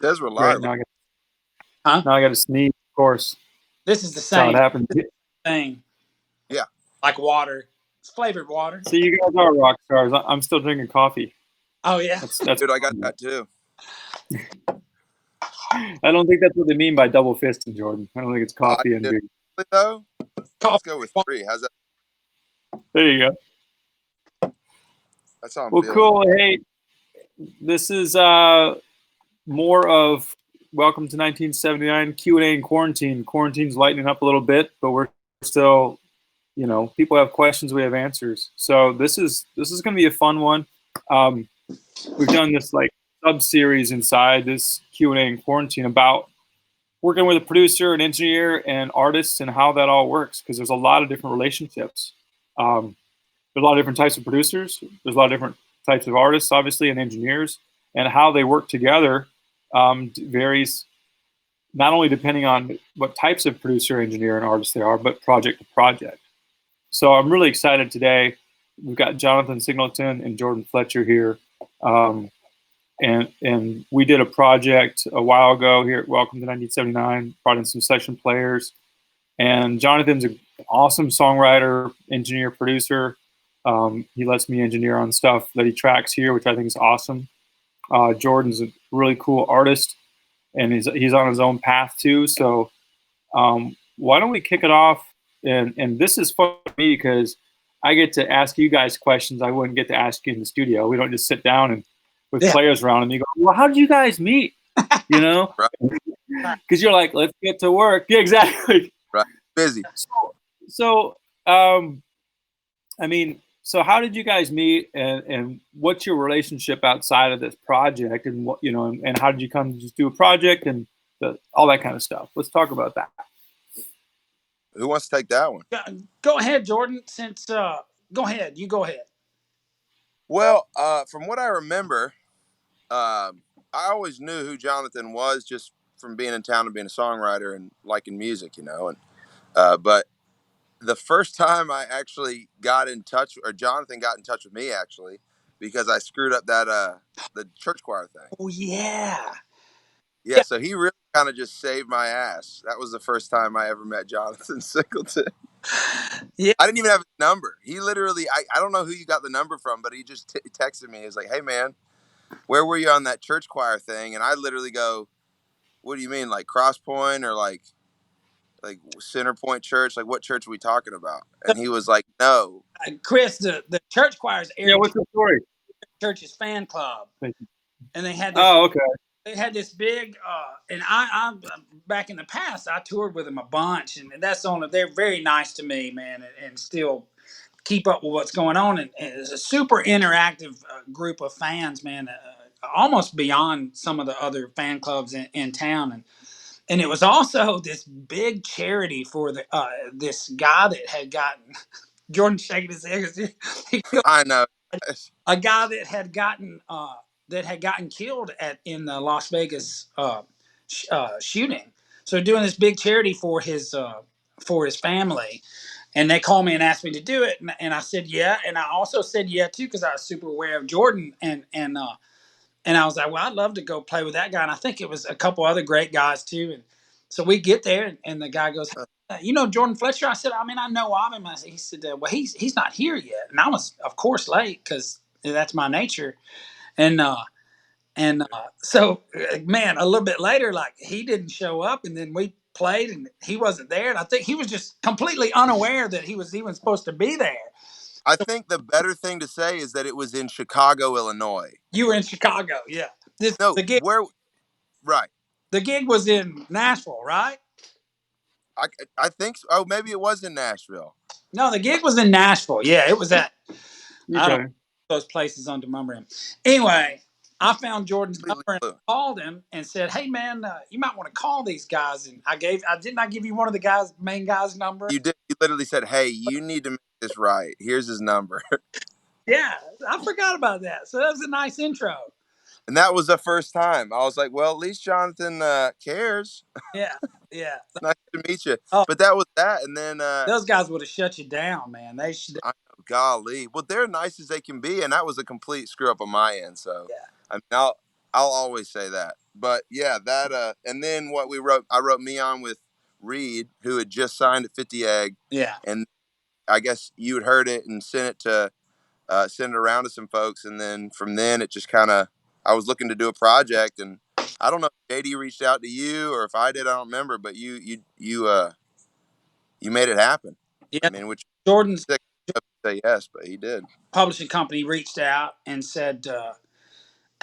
Says we're Great. live. Now I got to sneeze, of course. This is the That's how it same happens. thing. Yeah. Like water. It's flavored water. See, you guys are rock stars. I'm still drinking coffee. Oh, yeah. That's Dude, I got that too. I don't think that's what they mean by double fisting, Jordan. I don't think it's coffee and beer. Though, let's go with 3. How's that? There you go. That's how I'm Well, feeling. cool. Hey, this is more of welcome to 1979 Q&A in quarantine. Quarantine's lightening up a little bit, but we're still, people have questions, we have answers. So this is going to be a fun one. We've done this like sub-series inside this Q&A in quarantine about working with a producer, an engineer, and artists, and how that all works, because there's a lot of different relationships. There's a lot of different types of producers. There's a lot of different types of artists, obviously, and engineers, and how they work together varies not only depending on what types of producer, engineer, and artist they are, but project to project. So I'm really excited today. We've got Jonathan Singleton and Jordan Fletcher here. And we did a project a while ago here at Welcome to 1979, brought in some session players. And Jonathan's an awesome songwriter, engineer, producer. He lets me engineer on stuff that he tracks here, which I think is awesome. Jordan's a really cool artist, and he's on his own path too. So why don't we kick it off? And this is fun for me because I get to ask you guys questions I wouldn't get to ask you in the studio. We don't just sit down and with players around and you go, well, how did you guys meet? Because you're like, let's get to work. Yeah, exactly. Right. Busy. So how did you guys meet, and what's your relationship outside of this project, and what and how did you come to just do a project and all that kind of stuff? Let's talk about that. Who wants to take that one? Go ahead, Jordan. Go ahead. You go ahead. Well, from what I remember, I always knew who Jonathan was just from being in town and being a songwriter and liking music, and but the first time I actually got in touch, or Jonathan got in touch with me actually, because I screwed up that the church choir thing. Oh yeah. Yeah, so he really kind of just saved my ass. That was the first time I ever met Jonathan Singleton. Yeah. I didn't even have his number. He literally, I don't know who you got the number from, but he just texted me. He was like, hey man, where were you on that church choir thing? And I literally go, what do you mean? Like Cross Point or like Center Point Church? Like what church are we talking about? And he was like, no. Chris, the church choir's Yeah, what's the story? Church's fan club. Thank you. And they had this, okay. They had this big, and I back in the past, I toured with them a bunch, and they're very nice to me, man, and still keep up with what's going on. And it's a super interactive group of fans, man, almost beyond some of the other fan clubs in town. And it was also this big charity for this guy that had gotten, Jordan shaking his head. I know. A guy that had gotten killed in the Las Vegas shooting. So doing this big charity for his family, and they called me and asked me to do it, and I said yeah, and I also said yeah too because I was super aware of Jordan, and I was like, well, I'd love to go play with that guy, and I think it was a couple other great guys too, and so we get there, and the guy goes, Jordan Fletcher? I said, I mean, I know of him. He said, well, he's not here yet, and I was of course late because that's my nature. So, man, a little bit later, like he didn't show up, and then we played, and he wasn't there, and I think he was just completely unaware that he was even supposed to be there. I think the better thing to say is that it was in Chicago, Illinois. You were in Chicago, yeah. The gig was in Nashville, right? I think so. Oh, maybe it was in Nashville. No, the gig was in Nashville. Yeah, it was at I don't know those places on Demumbrium. Anyway, I found Jordan's number and called him and said, "Hey man, you might want to call these guys." And I did not give you one of the main guy's number. You did. You literally said, "Hey, you need to make this right. Here's his number." Yeah, I forgot about that. So that was a nice intro. And that was the first time. I was like, well, at least Jonathan cares. Yeah. Nice to meet you. Oh. But that was that. And then those guys would have shut you down, man. They should. Golly. Well, they're nice as they can be. And that was a complete screw up on my end. So, yeah. I'll always say that. But yeah, that and then what I wrote Me On with Reed, who had just signed at 50 Egg, Yeah. and I guess you had heard it and send it around to some folks, and then from then it just kind of, I was looking to do a project, and I don't know if JD reached out to you or if I did, I don't remember, but you made it happen. I Yeah. mean, which Jordan's sick to say yes, but he did. publishing company reached out and said,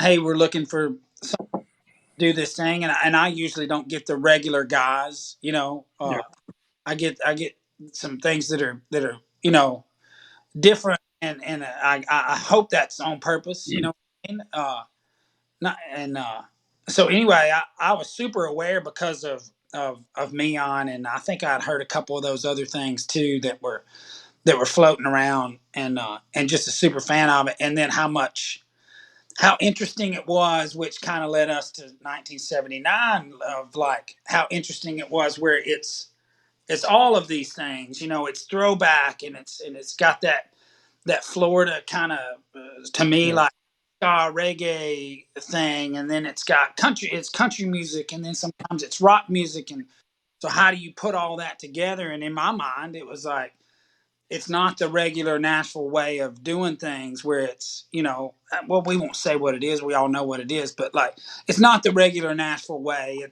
"Hey, we're looking for someone to do this thing," and I usually don't get the regular guys. Yeah. I get some things that are different, and I hope that's on purpose. You know what I mean? Not and So anyway, I was super aware because of Meon, and I think I'd heard a couple of those other things too that were floating around, and just a super fan of it. And then how interesting it was, which kind of led us to 1979, of like how interesting it was, where it's all of these things. It's throwback, and it's got that Florida kind of, to me, Yeah. like ska reggae thing, and then it's country music, and then sometimes it's rock music. And so how do you put all that together? And in my mind, it was like, it's not the regular Nashville way of doing things, where it's, well, we won't say what it is, we all know what it is, but like, it's not the regular Nashville way.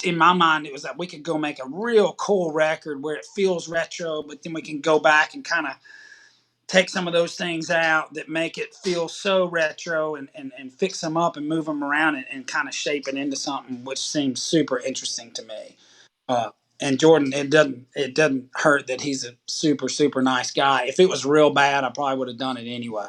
In my mind, it was that we could go make a real cool record where it feels retro, but then we can go back and kind of take some of those things out that make it feel so retro, and fix them up and move them around, and kind of shape it into something which seems super interesting to me. Uh, and Jordan, it doesn't hurt that he's a super super nice guy. If it was real bad, I probably would have done it anyway.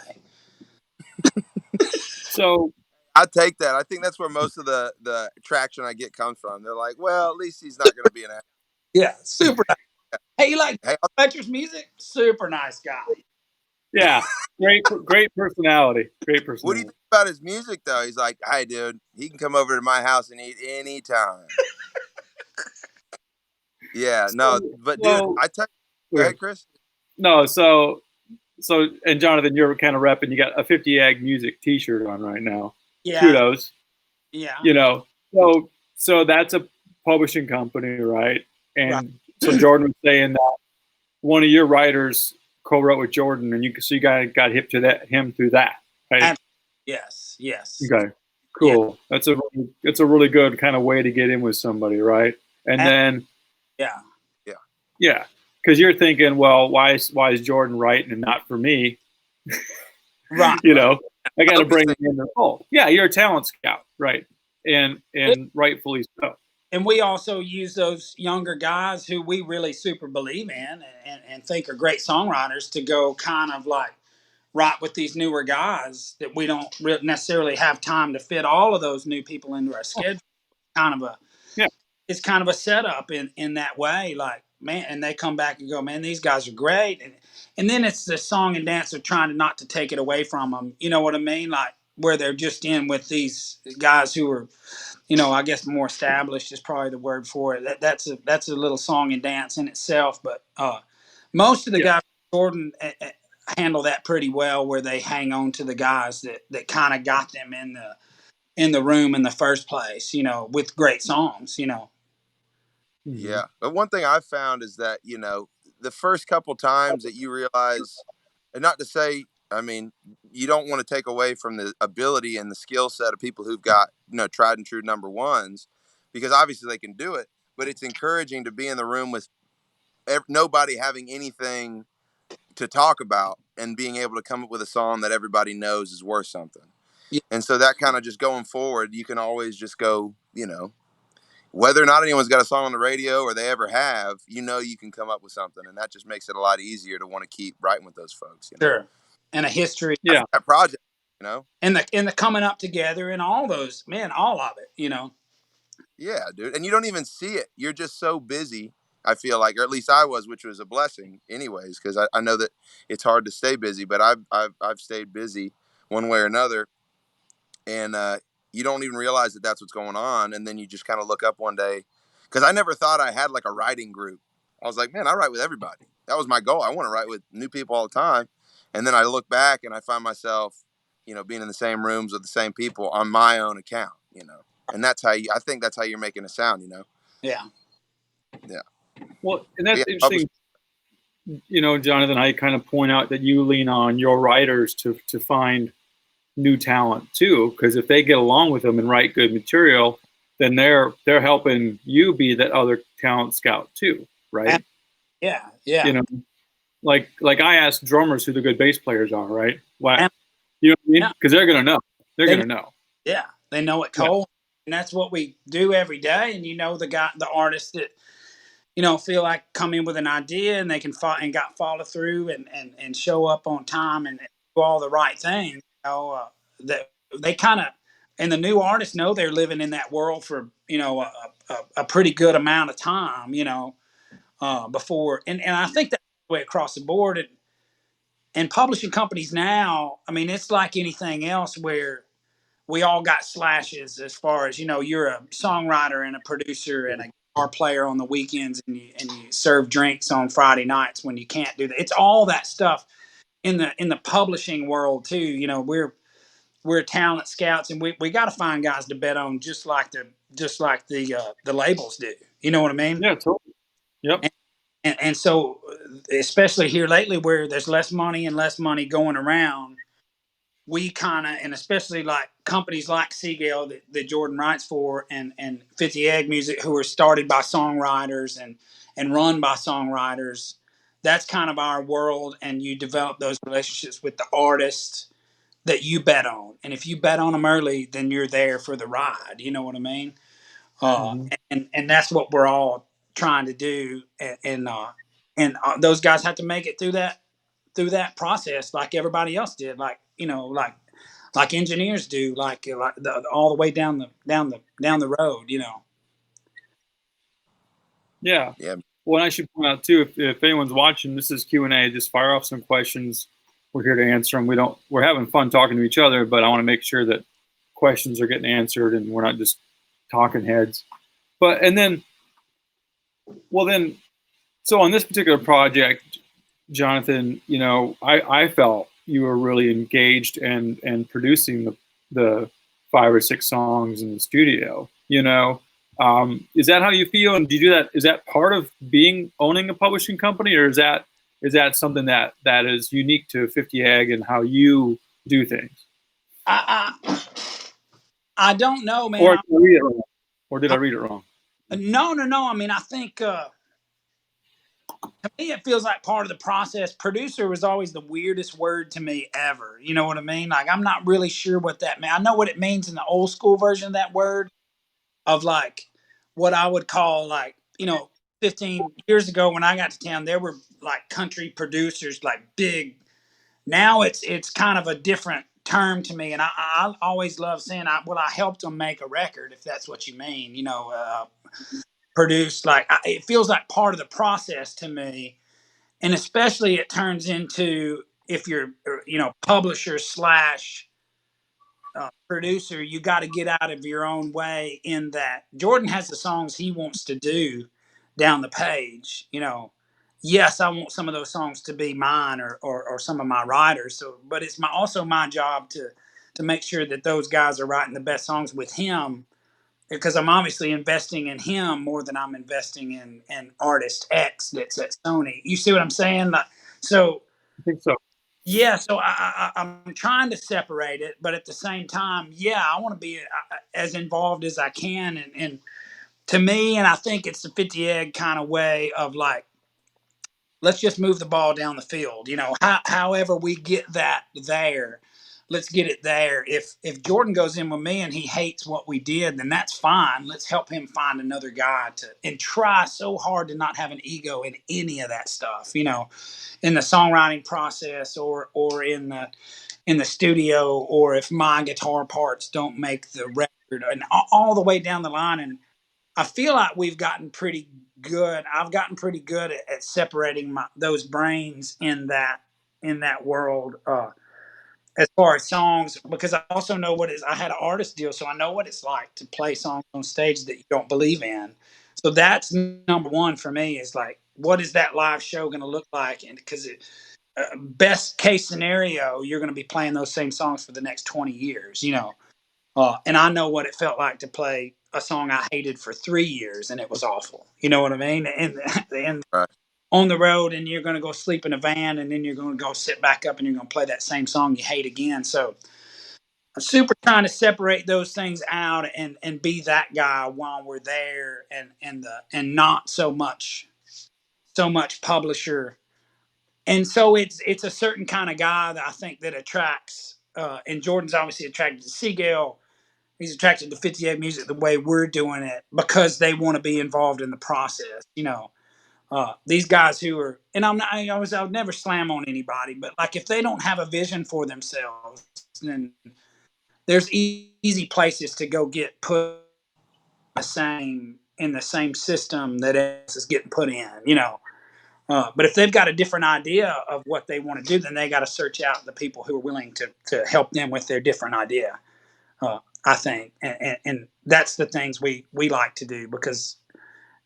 So I take that. I think that's where most of the traction I get comes from. They're like, well, at least he's not going to be an ass. Yeah, super nice. Hey, you like Hey, Fletcher's music? Super nice guy. yeah, great personality. Great what do you personality. think about his music though? He's like, hey, dude, he can come over to my house and eat anytime. Yeah, no, So, but dude, so I tell you, go okay. ahead, Chris. No, so and Jonathan, you're kind of repping. You got a 50 Ag Music T-shirt on right now. Yeah, Kudos. yeah, You know, so that's a publishing company, right? right. And so Jordan was saying that one of your writers co-wrote with Jordan, and you got hip to him through that, right? Ab- yes, yes, Okay, yeah, cool. It's a really good kind of way to get in with somebody, right? And Ab- then yeah, Yeah, yeah, because you're thinking, well, why is Jordan writing and not for me? right. You right. know, I I got to hope he's bring him thinking, in. Oh, yeah, you're a talent scout, right? And rightfully so. And we also use those younger guys who we really super believe in, and think are great songwriters, to go kind of like write with these newer guys that we don't necessarily have time to fit all of those new people into our schedule. Kind of a Yeah, It's kind of a setup in that way, like, man, and they come back and go, man, these guys are great. And then it's the song and dance of trying not to take it away from them. You know what I mean? Like, where they're just in with these guys who are, I guess more established is probably the word for it. That's a little song and dance in itself. But most of the yeah. guys, Jordan, handle that pretty well, where they hang on to the guys that kind of got them in the room in the first place. With great songs. Hmm. yeah. But one thing I've found is that the first couple times that you realize, and not to say, I mean, you don't want to take away from the ability and the skill set of people who've got tried and true number ones, because obviously they can do it. But it's encouraging to be in the room with nobody having anything to talk about and being able to come up with a song that everybody knows is worth something. Yeah, And so that kind of just going forward, you can always just go, whether or not anyone's got a song on the radio or they ever have, you can come up with something. And that just makes it a lot easier to want to keep writing with those folks. sure. And a history, That's Yeah. that project. and the coming up together, and all those, man, all of it. Yeah, dude. And you don't even see it. You're just so busy. I feel like, or at least I was, which was a blessing, anyways, because I know that it's hard to stay busy, but I've stayed busy one way or another, and you don't even realize that that's what's going on, and then you just kind of look up one day, because I never thought I had like a writing group. I was like, man, I write with everybody. That was my goal. I want to write with new people all the time, and then I look back and I find myself being in the same rooms with the same people on my own account, and that's how I think that's how you're making a sound, Yeah. Yeah. Well, and But that's yeah, interesting, Jonathan, how you kind of point out that you lean on your writers to find new talent too, because if they get along with them and write good material, then they're helping you be that other talent scout too, right? Yeah. Yeah. You know, like I ask drummers who the good bass players are, right? Why, And, you know what I mean? yeah. Because they're gonna know. They're They gonna know. Yeah, they know it Yeah. cold, and that's what we do every day. And the artists that feel like come in with an idea and they can follow through and show up on time and do all the right things. That they kind of, and the new artists know they're living in that world for a pretty good amount of time. Before, and I think that's the way across the board. And publishing companies now, I mean, it's like anything else where we all got slashes as far as you're a songwriter and a producer and a guitar player on the weekends, and you serve drinks on Friday nights when you can't do that. It's all that stuff in the publishing world too. We're talent scouts, and we got to find guys to bet on, just like the labels do. You know what I mean? Yeah, totally. Yep. And so, especially here lately, where there's less money and less money going around, we kind of, and especially like companies like Seagull that Jordan writes for, and 50 Egg Music, who are started by songwriters and run by songwriters. That's kind of our world, and you develop those relationships with the artists that you bet on, and if you bet on them early, then you're there for the ride. You know what I mean? Mm-hmm. And that's what we're all trying to do, and those guys have to make it through that process like everybody else did, like engineers do, all the way down the road. Yeah. Yeah. Well, and I should point out too, if anyone's watching, this is Q&A. Just fire off some questions. We're here to answer them. We're having fun talking to each other, but I want to make sure that questions are getting answered and we're not just talking heads. And then, so on this particular project, Jonathan, I felt you were really engaged and producing the 5 or 6 songs in the studio. Is that how you feel? And do you do that? Is that part of owning a publishing company, or is that something that is unique to 50 Egg and how you do things? I don't know, man. Or did I read it wrong? Or did I read it wrong? No. I mean, I think to me it feels like part of the process. Producer was always the weirdest word to me ever. You know what I mean? Like, I'm not really sure what that means. I know what it means in the old school version of that word, of like what I would call, like, 15 years ago when I got to town, there were like country producers, like big. Now it's kind of a different term to me, and I always love saying I helped them make a record, if that's what you mean. Produced, like, it feels like part of the process to me, and especially it turns into, if you're publisher slash producer, you got to get out of your own way, in that Jordan has the songs he wants to do down the page. Yes, I want some of those songs to be mine, or some of my writers. So, but it's also my job to make sure that those guys are writing the best songs with him, because I'm obviously investing in him more than I'm investing in artist X that's at Sony. You see what I'm saying? So I think so. yeah, so I'm trying to separate it, but at the same time, yeah, I want to be as involved as I can, and to me, and I think it's the 50 Egg kind of way of, like, let's just move the ball down the field. However we get that there, let's get it there. If Jordan goes in with me and he hates what we did, then that's fine. Let's help him find another guy and try so hard to not have an ego in any of that stuff. In the songwriting process, or in the studio, or if my guitar parts don't make the record, and all the way down the line. And I feel like we've gotten pretty good. I've gotten pretty good at separating those brains in that world, as far as songs, because I also know I had an artist deal, so I know what it's like to play songs on stage that you don't believe in. So that's number one for me, is like, what is that live show going to look like? And because best case scenario, you're going to be playing those same songs for the next 20 years, and I know what it felt like to play a song I hated for 3 years and it was awful. You know what I mean? And Right. on the road, and you're going to go sleep in a van, and then you're going to go sit back up and you're going to play that same song you hate again. So I'm super trying to separate those things out and be that guy while we're there, and not so much publisher. And so it's a certain kind of guy that I think that attracts. And Jordan's obviously attracted to Seagull. He's attracted to 58 Music the way we're doing it because they want to be involved in the process. These guys who are, and I would never slam on anybody, but like if they don't have a vision for themselves, then there's easy places to go get put in the same system that else is getting put in. But if they've got a different idea of what they want to do, then they got to search out the people who are willing to help them with their different idea. I think, and that's the things we like to do, because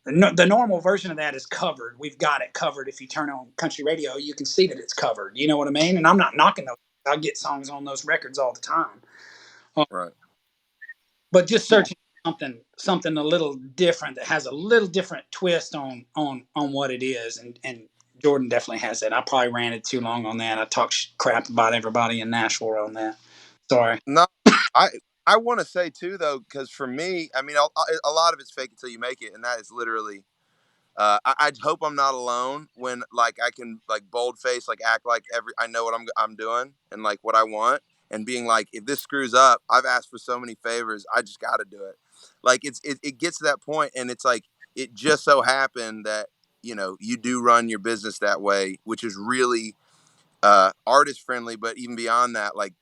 the normal version of that is covered. We've got it covered. If you turn on country radio, you can see that it's covered. You know what I mean? And I'm not knocking those. I get songs on those records all the time. Right. But just searching something a little different that has a little different twist on what it is, and Jordan definitely has that. I probably ranted too long on that. I talked crap about everybody in Nashville on that. Sorry. No, I I want to say too though, because for me, I mean, a lot of it's fake until you make it, and that is literally. I hope I'm not alone when like I can like bold face like act like I know what I'm doing and like what I want, and being like, if this screws up, I've asked for so many favors, I just got to do it. Like it gets to that point, and it's like it just so happened that you do run your business that way, which is really artist friendly, but even beyond that, like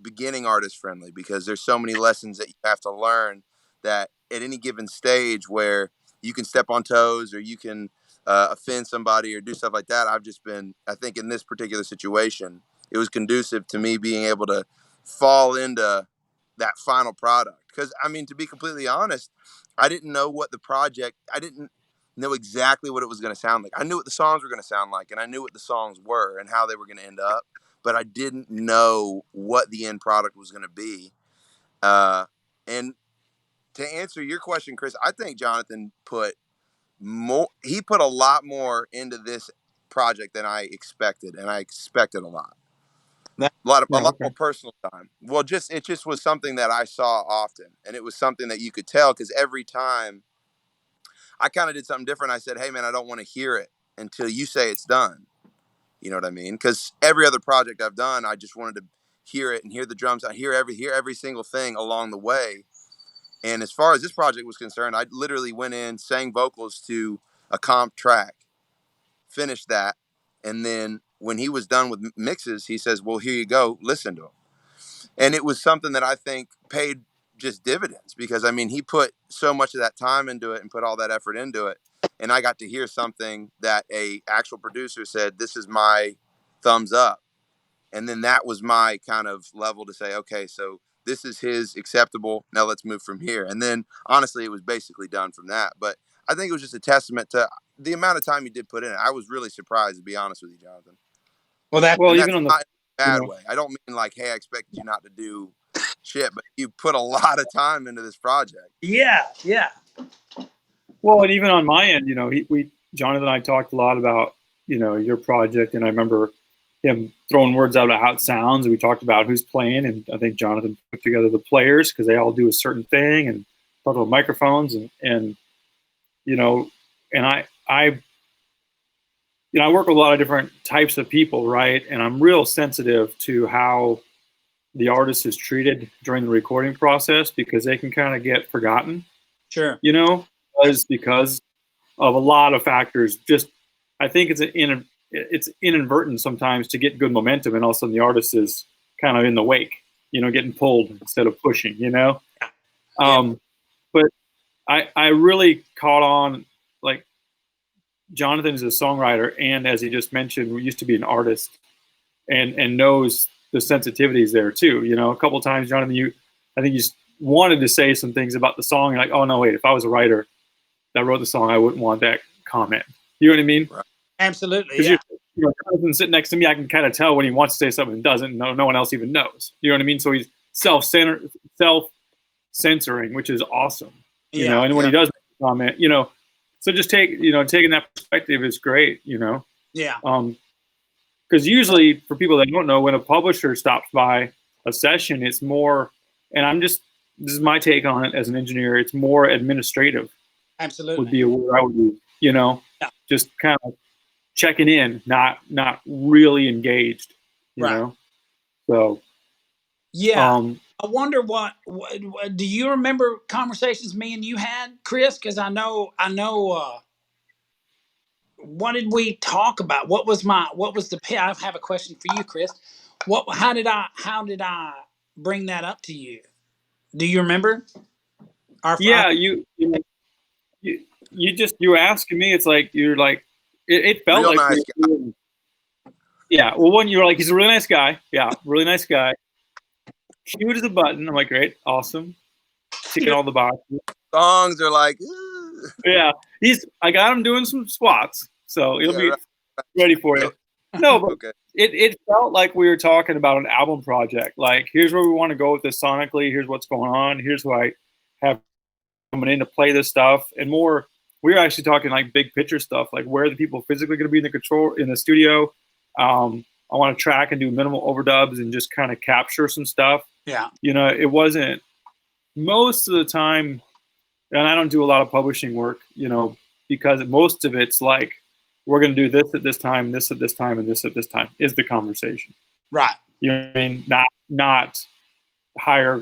beginning artist friendly, because there's so many lessons that you have to learn that at any given stage where you can step on toes or you can offend somebody or do stuff like that. I think in this particular situation, it was conducive to me being able to fall into that final product. Because, I mean, to be completely honest, I didn't know exactly what it was going to sound like. I knew what the songs were going to sound like, and I knew what the songs were and how they were going to end up, but I didn't know what the end product was going to be. And to answer your question, Chris, I think Jonathan put a lot more into this project than I expected, and I expected a lot. A lot more personal time. Well, it just was something that I saw often, and it was something that you could tell, because every time I kind of did something different, I said, "Hey, man, I don't want to hear it until you say it's done." You know what I mean? Because every other project I've done, I just wanted to hear it and hear the drums. I hear every single thing along the way. And as far as this project was concerned, I literally went in, sang vocals to a comp track, finished that, and then when he was done with mixes, he says, "Well, here you go, listen to them." And it was something that I think paid just dividends, because I mean, he put so much of that time into it and put all that effort into it, and I got to hear something that a actual producer said, "This is my thumbs up," and then that was my kind of level to say, okay, so this is his acceptable, now let's move from here. And then honestly, it was basically done from that. But I think it was just a testament to the amount of time he did put in. I was really surprised, to be honest with you, Jonathan. Well, That's even on the not in a bad way. I don't mean like, hey, I expected you not to do shit, but you put a lot of time into this project. Yeah. Well, and even on my end, Jonathan and I talked a lot about your project, and I remember him throwing words out about how it sounds. And we talked about who's playing, and I think Jonathan put together the players because they all do a certain thing, and talked about microphones, and I work with a lot of different types of people, right? And I'm real sensitive to how the artist is treated during the recording process, because they can kind of get forgotten. Sure. Because of a lot of factors. Just I think it's inadvertent sometimes to get good momentum, and all of a sudden the artist is kind of in the wake, getting pulled instead of pushing, But I really caught on, like, Jonathan is a songwriter, and as he just mentioned, we used to be an artist, and knows the sensitivities there too. A couple of times, Jonathan, I think you wanted to say some things about the song. You're like, oh no, wait, if I was a writer that wrote the song, I wouldn't want that comment. You know what I mean? Right. Absolutely. Yeah. Jonathan's sitting next to me, I can kind of tell when he wants to say something and doesn't. No one else even knows. You know what I mean? So he's self-censoring, which is awesome. Yeah. And when he does make a comment, so just taking that perspective is great. Yeah. Because usually for people that don't know, when a publisher stops by a session, it's more, and this is my take on it as an engineer, it's more administrative. Absolutely. Would be a word I would use, Yeah. just kind of checking in, not really engaged, Right. So yeah. I wonder what do you remember conversations me and you had, Chris? Because I know. What did we talk about? What was the pit? I have a question for you, Chris. How did I bring that up to you? Do you remember? Yeah, you were asking me. It's like you're like it felt Real like nice guy. Yeah. Well, when you were like, he's a really nice guy. Yeah, really nice guy. Huge as a button. I'm like, great, awesome, ticking all the boxes. Songs are like, yeah. I got him doing some squats, so he'll be ready for you. No, but okay. It felt like we were talking about an album project. Like, here's where we want to go with this sonically. Here's what's going on. Here's who I have coming in to play this stuff, and more. We were actually talking like big picture stuff, like where are the people physically going to be in the studio. I want to track and do minimal overdubs and just kind of capture some stuff. Yeah. It wasn't most of the time, and I don't do a lot of publishing work, because most of it's like, we're going to do this at this time, this at this time, and this at this time is the conversation. Right. You know what I mean? Not high,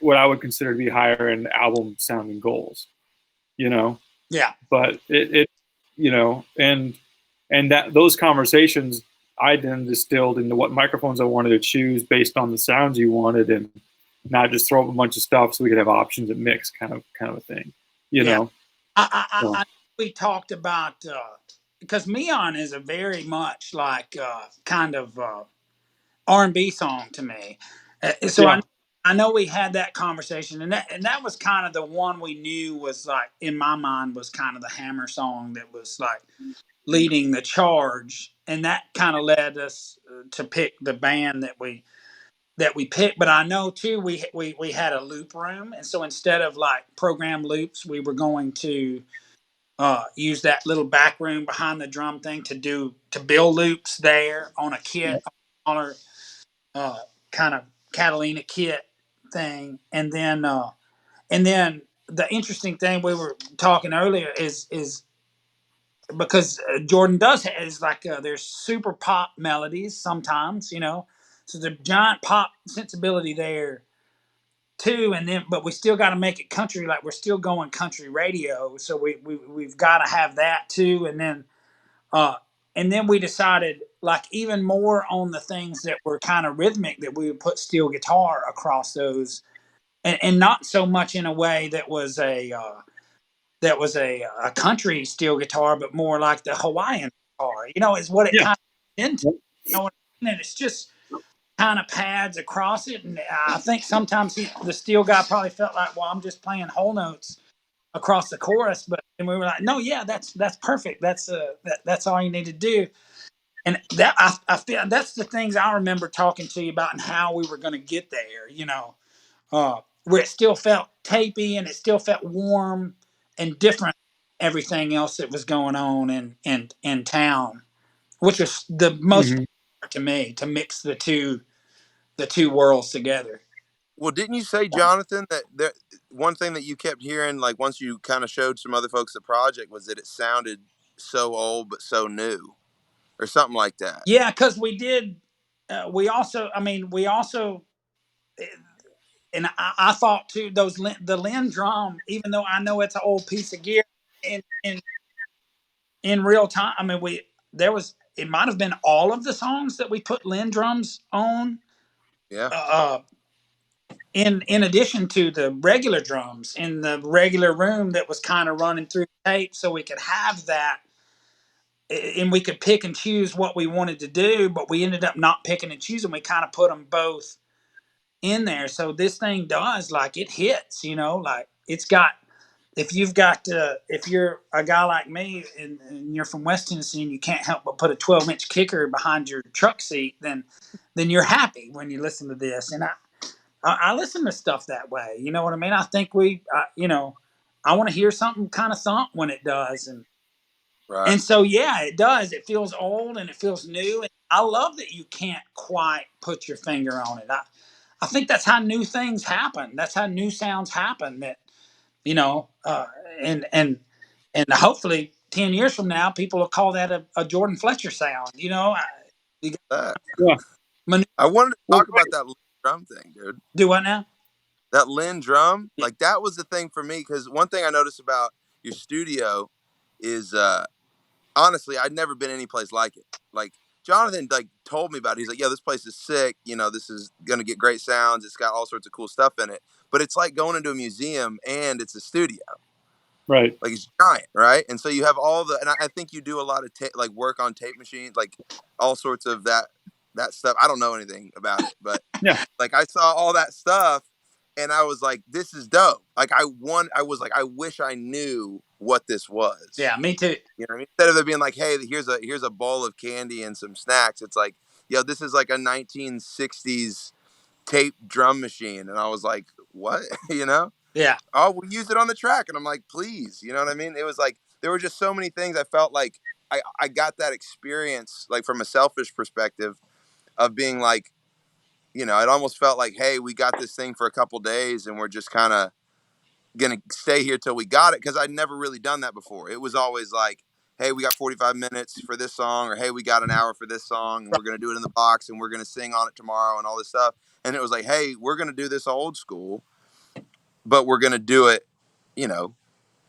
what I would consider to be higher end album sounding goals, Yeah. But it and that those conversations I then distilled into what microphones I wanted to choose based on the sounds you wanted, and not just throw up a bunch of stuff so we could have options and mix, kind of a thing, know. We talked about because Meon is a very much like kind of R&B song to me, so yeah. I know we had that conversation, and that was kind of the one we knew was like, in my mind, was kind of the hammer song that was like leading the charge, and that kind of led us to pick the band that we picked. But I know too we had a loop room, and so instead of like program loops, we were going to use that little back room behind the drum thing to build loops there on a kit, on our kind of Catalina kit thing, and then the interesting thing we were talking earlier is because Jordan is like there's super pop melodies sometimes, so the giant pop sensibility there too, and then but we still got to make it country, like we're still going country radio, so we've got to have that too, and then we decided like even more on the things that were kind of rhythmic, that we would put steel guitar across those, and not so much in a way that was a country steel guitar, but more like the Hawaiian guitar, is what it kind of into. And it's just kind of pads across it. And I think sometimes the steel guy probably felt like, well, I'm just playing whole notes across the chorus. But and we were like, no, yeah, that's perfect. That's all you need to do. And that I feel that's the things I remember talking to you about, and how we were going to get there, where it still felt tapey and it still felt warm and different everything else that was going on in town, which was the most part to me, to mix the two worlds together. Well, didn't you say, Jonathan, that one thing that you kept hearing, like once you kind of showed some other folks the project, was that it sounded so old but so new, or something like that? Yeah, because we did. We also, and I thought too, the Lynn drum, even though I know it's an old piece of gear, in real time, it might have been all of the songs that we put Lynn drums on. Yeah. In addition to the regular drums in the regular room that was kind of running through tape, so we could have that, and we could pick and choose what we wanted to do, but we ended up not picking and choosing. We kind of put them both in there. So this thing does, like, it hits, like it's got if you've got if you're a guy like me and you're from West Tennessee and you can't help but put a 12-inch kicker behind your truck seat, then you're happy when you listen to this. And I listen to stuff that way. You know what I mean? I think I want to hear something kind of thump when it does, Right. and so yeah, it does. It feels old and it feels new, and I love that you can't quite put your finger on it. I think that's how new things happen. That's how new sounds happen. That you know, and and and hopefully 10 years from now, people will call that a Jordan Fletcher sound. You That. Yeah. got I wanted to Well, talk about that drum thing, dude. do what now? That Lynn drum, Yeah, like that was the thing for me. Because one thing I noticed about your studio is, honestly, I'd never been any place like it. Like Jonathan, like told me about it. He's like, "Yo, this place is sick. You know, this is gonna get great sounds. It's got all sorts of cool stuff in it. But it's like going into a museum and it's a studio. right. Like it's giant, right? And so you have all the, and I think you do a lot of like work on tape machines, like all sorts of that stuff. I don't know anything about it, but Yeah. like I saw all that stuff, and I was like, this is dope. Like I was like, I wish I knew what this was. yeah, me too. You know what I mean? Instead of it being like, hey, here's a bowl of candy and some snacks, it's like, yo, this is like a 1960s tape drum machine, and I was like, what? You know? Yeah, Oh, we'll use it on the track. And I'm like, please, you know what I mean? It was like, there were just so many things I felt like I got that experience, like from a selfish perspective of being like, you know, it almost felt like, hey, we got this thing for a couple days and we're just kind of going to stay here till we got it. Cause I'd never really done that before. It was always like, hey, we got 45 minutes for this song, or hey, we got an hour for this song and we're going to do it in the box and we're going to sing on it tomorrow and all this stuff. And it was like, hey, we're going to do this old school, but we're going to do it, you know,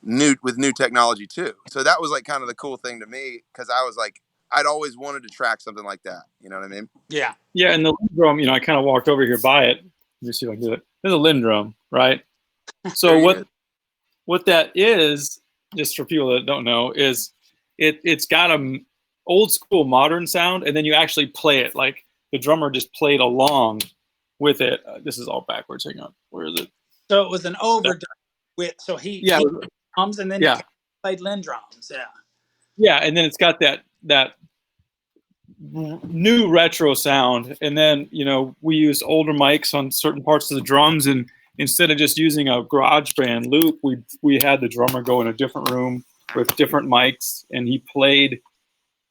new technology too. So that was like kind of the cool thing to me, because I was like, I'd always wanted to track something like that. You know what I mean? yeah, Yeah. And the Lindrum, I kind of walked over here by it. Let me see if I can do it. There's a Lindrum, right? There So you did. what that is, just for people that don't know, is it's got a old school modern sound, and then you actually play it like the drummer just played along with it. This is all backwards. Hang on, where is it? so it was an overdub so Yeah, he drums and then he yeah, played Lynn drums. Yeah, yeah, and then it's got that new retro sound, and then we used older mics on certain parts of the drums, and instead of just using a garage band loop, we had the drummer go in a different room with different mics, and he played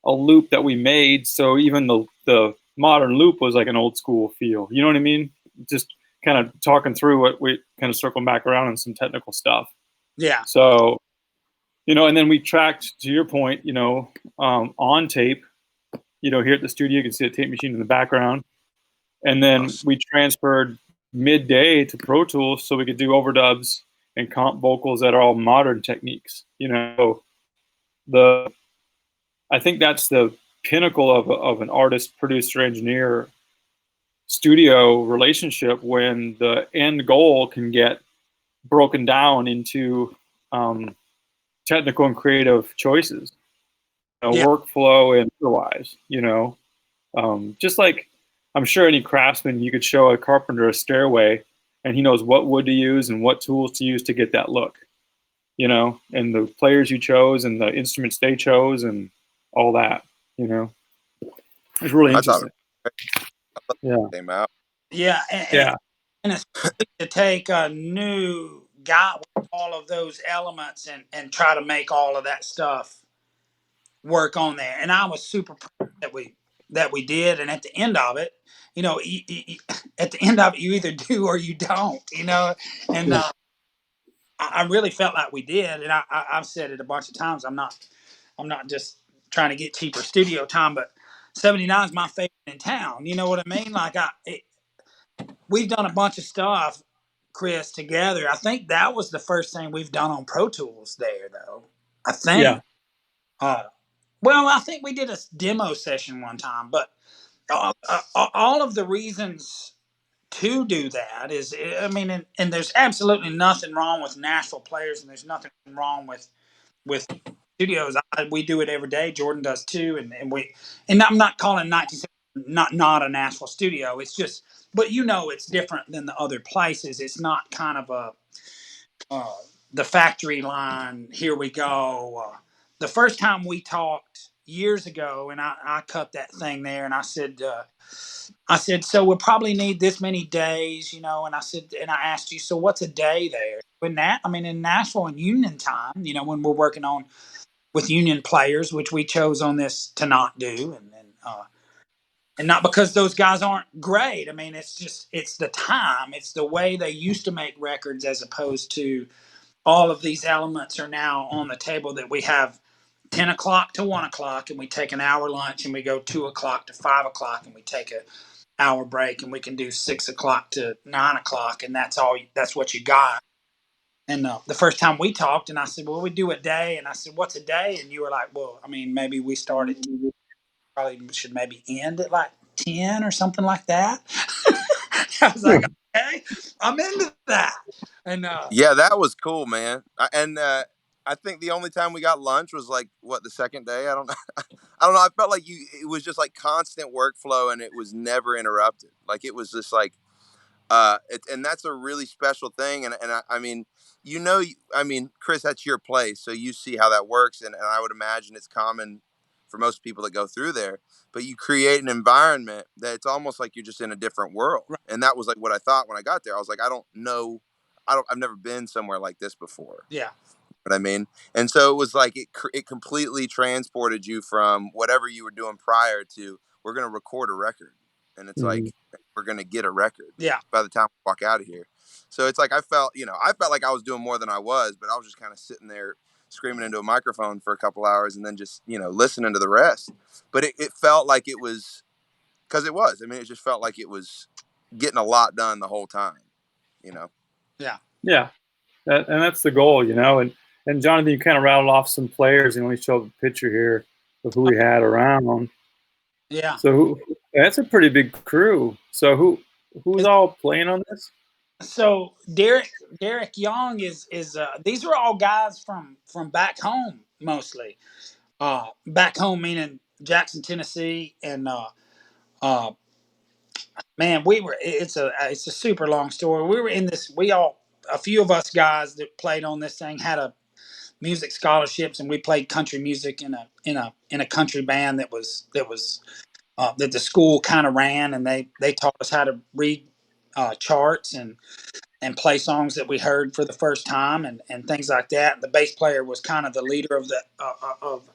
a loop that we made, so even the modern loop was like an old school feel. You know what I mean? Just kind of talking through what we kind of circling back around on some technical stuff. yeah, So and then we tracked, to your point, on tape. Here at the studio, you can see a tape machine in the background. And then we transferred midday to Pro Tools so we could do overdubs and comp vocals that are all modern techniques. I think that's the pinnacle of an artist, producer, engineer, studio relationship, when the end goal can get broken down into technical and creative choices, yeah, workflow and otherwise. Just like I'm sure any craftsman, you could show a carpenter a stairway and he knows what wood to use and what tools to use to get that look, and the players you chose and the instruments they chose and all that. It's really I thought interesting. it Yeah. came out. yeah, Yeah. and especially to take a new guy with all of those elements and try to make all of that stuff work on there. And I was super proud that we did. And at the end of it, at the end of it, you either do or you don't. And Yeah. I really felt like we did. And I've said it a bunch of times. I'm not just trying to get cheaper studio time, but 79 is my favorite in town. You know what I mean? Like we've done a bunch of stuff, Chris, together. I think that was the first thing we've done on Pro Tools there, though. I Yeah. think. Well, I think we did a demo session one time, but all of the reasons to do that is, I mean, and there's absolutely nothing wrong with Nashville players, and there's nothing wrong with studios. We do it every day. Jordan does too, and I'm not calling 1970 not a Nashville studio. It's just, but it's different than the other places. It's not kind of a the factory line, Here We Go. The first time we talked years ago, and I cut that thing there, and I said, so we'll probably need this many days, you know. And I said, and I asked you, so what's a day there? In that, I mean, in Nashville and Union time, you know, when we're working on with Union players, which we chose on this to not do, and not because those guys aren't great. I mean, it's just it's the time, it's the way they used to make records, as opposed to all of these elements are now on the table that we have 10 o'clock to 1 o'clock, and we take an hour lunch, and we go 2 o'clock to 5 o'clock, and we take a hour break, and we can do 6 o'clock to 9 o'clock, and that's what you got. And the first time we talked, and I said, well, we do a day, and I said, what's a day? And you were like, well, I mean, maybe we start at 10, probably should maybe end at like 10 or something like that. I was like, okay, I'm into that. And Yeah, that was cool, man. And I think the only time we got lunch was like what, the second day. I don't know. I don't know. I felt like it was just like constant workflow, and it was never interrupted. Like it was just like and that's a really special thing. And I mean, you know, I mean, Chris, that's your place, so you see how that works, and I would imagine it's common for most people that go through there. But you create an environment that it's almost like you're just in a different world, right. and that was like what I thought when I got there. I was like, I don't know, I've never been somewhere like this before. Yeah. What I mean? And so it was like it completely transported you from whatever you were doing prior to, we're going to record a record. And it's Mhm. like, we're going to get a record Yeah. by the time we walk out of here. So it's like, I felt like I was doing more than I was, but I was just kind of sitting there screaming into a microphone for a couple hours and then just, listening to the rest. But it felt like it was, because it was, I mean, it just felt like it was getting a lot done the whole time, you know? Yeah. Yeah, and that's the goal, you know. And Jonathan, you kind of rattled off some players, and we showed a picture here of who we had around. Yeah. So that's a pretty big crew. So who's all playing on this? So Derek Young is these are all guys from back home mostly. Back home meaning Jackson, Tennessee, and uh, man, it's a super long story. We were in this. A few of us guys that played on this thing had a music scholarships, and we played country music in a country band that the school kind of ran, and they taught us how to read charts and play songs that we heard for the first time, and things like that. The bass player was kind of the leader of the of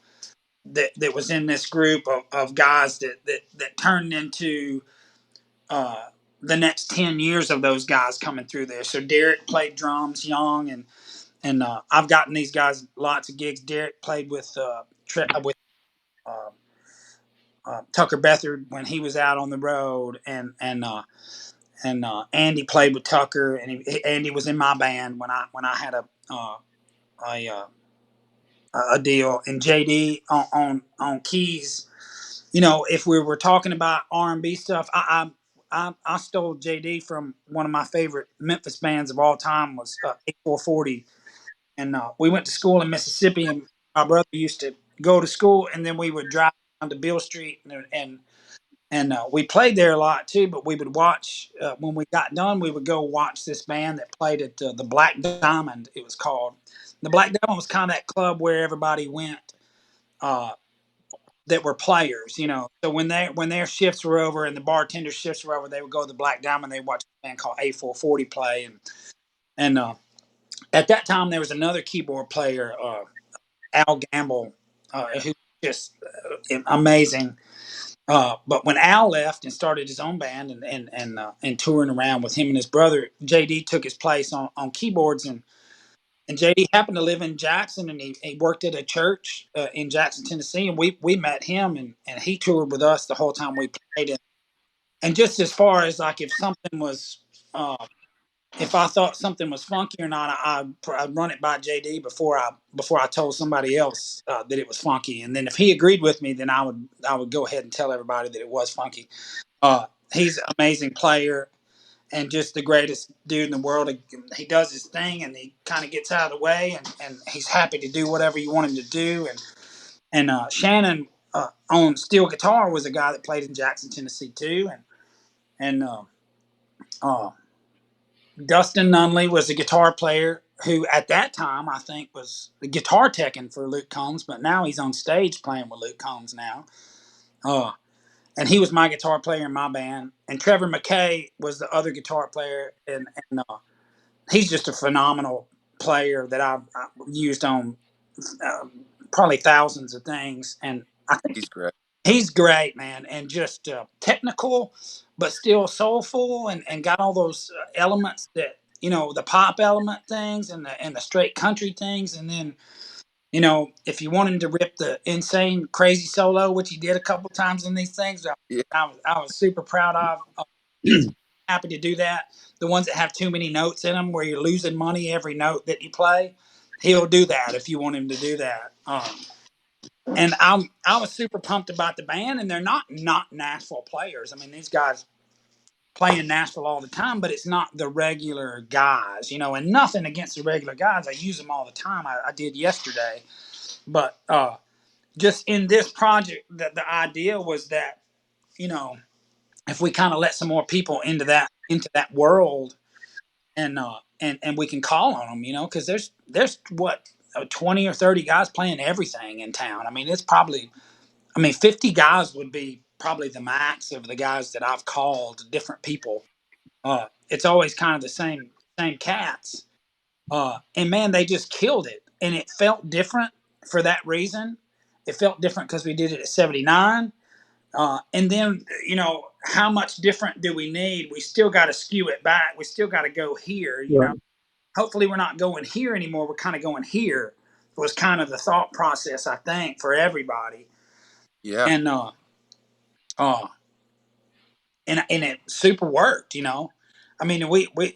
that was in this group of guys that turned into uh, the next 10 years of those guys coming through there. So Derek played drums young, and I've gotten these guys lots of gigs. Derek played with uh, Tucker Bethard when he was out on the road, and Andy played with Tucker, and Andy was in my band when I had a uh, a deal, and JD on keys. You know, if we were talking about R&B stuff, I stole JD from one of my favorite Memphis bands of all time, was A440, and we went to school in Mississippi, and my brother used to go to school, and then we would drive down to Beale Street, and we played there a lot too. But we would watch when we got done, we would go watch this band that played at the Black Diamond. It was called the Black Diamond. Was kind of that club where everybody went. Uh, that were players, you know. So when their shifts were over and the bartender shifts were over, they would go to the Black Diamond. They watch a band called A440 play, and at that time there was another keyboard player, Al Gamble, who just amazing. But when Al left and started his own band and touring around with him and his brother, JD took his place on keyboards, and JD happened to live in Jackson, and he worked at a church in Jackson, Tennessee, and we met him, and he toured with us the whole time we played. And just as far as like uh, if I thought something was funky or not, I'd run it by JD before I told somebody else that it was funky, and then if he agreed with me, then I would go ahead and tell everybody that it was funky. He's an amazing player and just the greatest dude in the world. He does his thing, and he kind of gets out of the way, and he's happy to do whatever you want him to do. And Shannon on steel guitar was a guy that played in Jackson, Tennessee too, and uh, Dustin Nunley was a guitar player who at that time I think was the guitar teching for Luke Combs, but now he's on stage playing with Luke Combs now. And he was my guitar player in my band. And Trevor McKay was the other guitar player, and he's just a phenomenal player that I've used on uh, probably thousands of things. And I think He's great. he's great, man, and just technical, but still soulful, and got all those elements that the pop element things and the straight country things, and then if you want him to rip the insane crazy solo, which he did a couple times in these things, Yeah, I was super proud of. He's happy to do that. The ones that have too many notes in them, where you're losing money every note that you play, he'll do that if you want him to do that. And I was super pumped about the band, and they're not Nashville players. I mean, these guys play in Nashville all the time, but it's not the regular guys, and nothing against the regular guys. I use them all the time. I did yesterday, but just in this project, that the idea was that you know if we kind of let some more people into that world, and we can call on them, because there's what 20 or 30 guys playing everything in town. I mean, it's probably, 50 guys would be probably the max of the guys that I've called different people. It's always kind of the same cats. And man, they just killed it, and it felt different for that reason. It felt different because we did it at 79. And then, how much different do we need? We still got to skew it back. We still got to go here. Right. Hopefully, we're not going here anymore. We're kind of going here. Was kind of the thought process, I think, for everybody. yeah, And uh, and it super worked.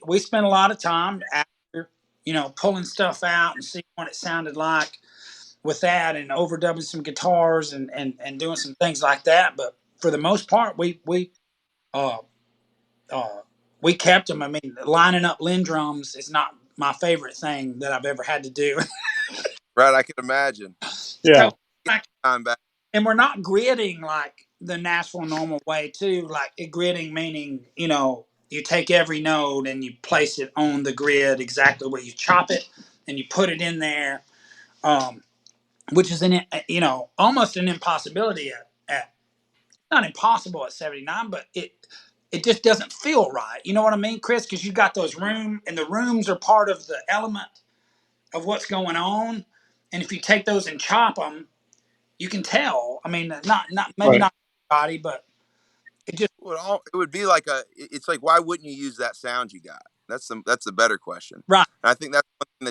We spent a lot of time after, pulling stuff out and seeing what it sounded like with that, and overdubbing some guitars, and doing some things like that. But for the most part, uh, we kept them. I mean, lining up Lindrums is not my favorite thing that I've ever had to do. right. I can imagine. Yeah. So, like, Time back. and we're not gridding like the Nashville normal way too. Like gridding meaning, you take every note and you place it on the grid exactly where you chop it, and you put it in there, which is almost an impossibility at not impossible at 79, but it just doesn't feel right. You know what I mean, Chris? Because you got those and the rooms are part of the element of what's going on. And if you take those and chop them, you can tell. I mean, not maybe Right. not everybody, but it just Well, it would be like it's like, why wouldn't you use that sound you got? That's the better question. right, And I think that's one thing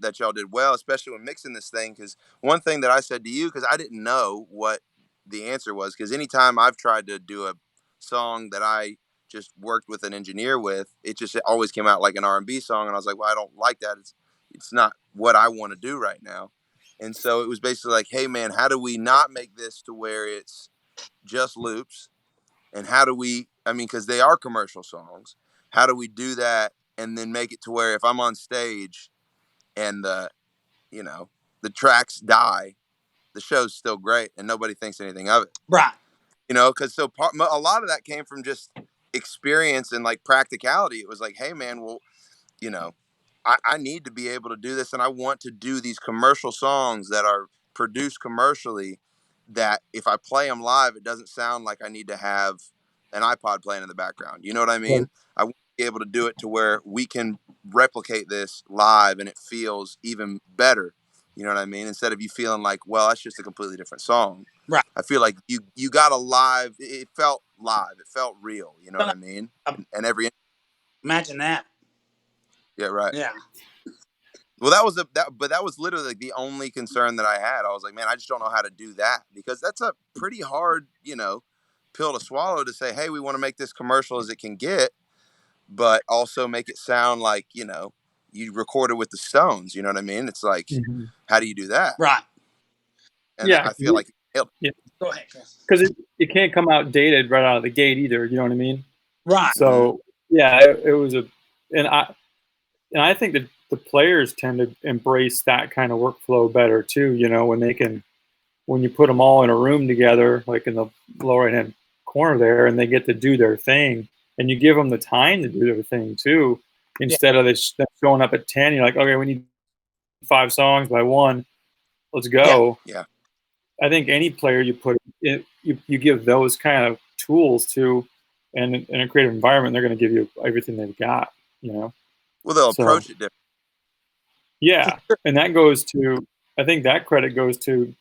that y'all did well, especially when mixing this thing. Because one thing that I said to you, because I didn't know what the answer was, because anytime I've tried to do a song that I just worked with an engineer with, it just always came out like an R&B song, and I was like, well, I don't like that. It's not what I want to do right now. And so it was basically like, hey man, how do we not make this to where it's just loops? And how do we, I mean, because they are commercial songs, how do we do that and then make it to where if I'm on stage and the tracks die, the show's still great and nobody thinks anything of it? right, Because a lot of that came from just experience and like practicality. It was like, hey man, well, you know, I need to be able to do this, and I want to do these commercial songs that are produced commercially, that if I play them live, it doesn't sound like I need to have an iPod playing in the background. You know what I Right. mean? I want to be able to do it to where we can replicate this live and it feels even better. You know what I mean? Instead of you feeling like, well, that's just a completely different song. right. I feel like you got a live. It felt live. It felt real. You know what Well, I mean? uh, And every imagine that. yeah, right. Yeah, Well, but that was literally like the only concern that I had. I was like, man, I just don't know how to do that, because that's a pretty hard, pill to swallow, to say, hey, we want to make this commercial as it can get, but also make it sound like, you recorded with the Stones. You know what I mean? It's like, Mm-hmm. how do you do that? right. And Yeah. I feel like, Yeah. Go ahead, Chris. Because it can't come out dated right out of the gate either. You know what I mean? Right, So yeah, it was and I think that the players tend to embrace that kind of workflow better too. When you put them all in a room together, like in the lower right hand corner there, and they get to do their thing, and you give them the time to do their thing too. instead of this them showing up at 10. You're like, okay, we need 5 songs by 1. Let's go. Yeah. I think any player you put it, you give those kind of tools to, and in a creative environment, they're going to give you everything they've got. You know. Well, they'll So, approach it different. yeah, and that goes to, I think that credit goes to,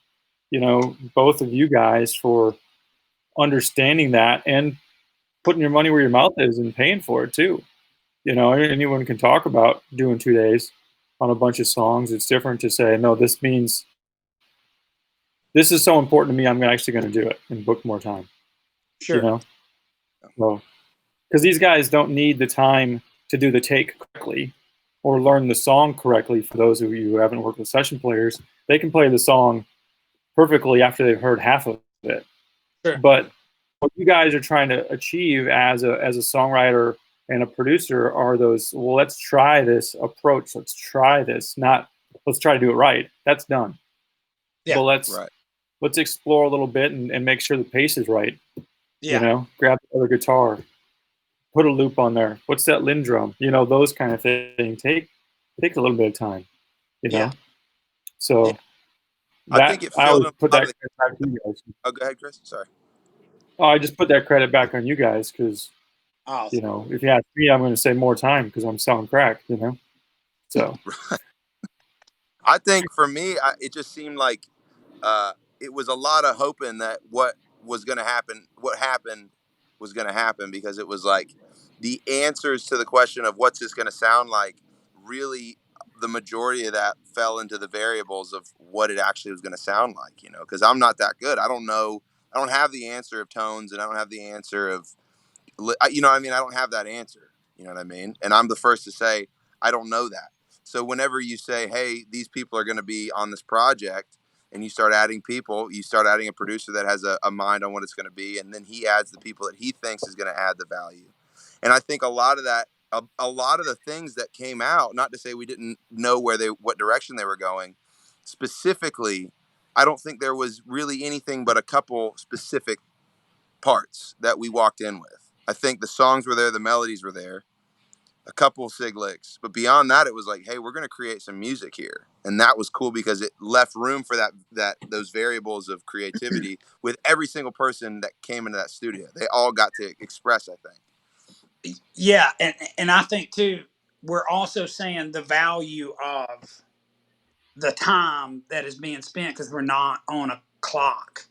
both of you guys for understanding that and putting your money where your mouth is and paying for it too. Anyone can talk about doing 2 days on a bunch of songs. It's different to say, no, this means this is so important to me, I'm actually going to do it and book more time. Sure. Well, because these guys don't need the time to do the take correctly or learn the song correctly. For those of you who haven't worked with session players, they can play the song perfectly after they've heard half of it. Sure. But what you guys are trying to achieve as a songwriter and a producer are those, well, let's try this approach. Let's try this. Not let's try to do it right. That's done. Yeah. But let's explore a little bit and make sure the pace is right. Yeah. Grab the other guitar, put a loop on there. What's that Lindrum? Those kind of things take a little bit of time. Yeah. So I think it I filled always put that credit back to you guys. Oh, go ahead, Chris. Sorry. Oh, I just put that credit back on you guys because if you ask me, I'm going to say more time because I'm selling crack. So I think for me, it just seemed like it was a lot of hoping that what happened was going to happen, because it was like the answers to the question of what's this going to sound like, really the majority of that fell into the variables of what it actually was going to sound like, because I'm not that good. I don't know. I don't have the answer of tones, and I don't have the answer of, I don't have that answer. You know what I mean? And I'm the first to say, I don't know that. So whenever you say, hey, these people are going to be on this project, and you start adding people, you start adding a producer that has a mind on what it's going to be, and then he adds the people that he thinks is going to add the value. And I think a lot of that, a lot of the things that came out, not to say we didn't know what direction they were going, specifically, I don't think there was really anything but a couple specific parts that we walked in with. I think the songs were there, the melodies were there, a couple of sig licks, but beyond that, it was like, hey, we're going to create some music here. And that was cool because it left room for those variables of creativity with every single person that came into that studio. They all got to express, I think. Yeah. And I think too, we're also saying the value of the time that is being spent, because we're not on a clock,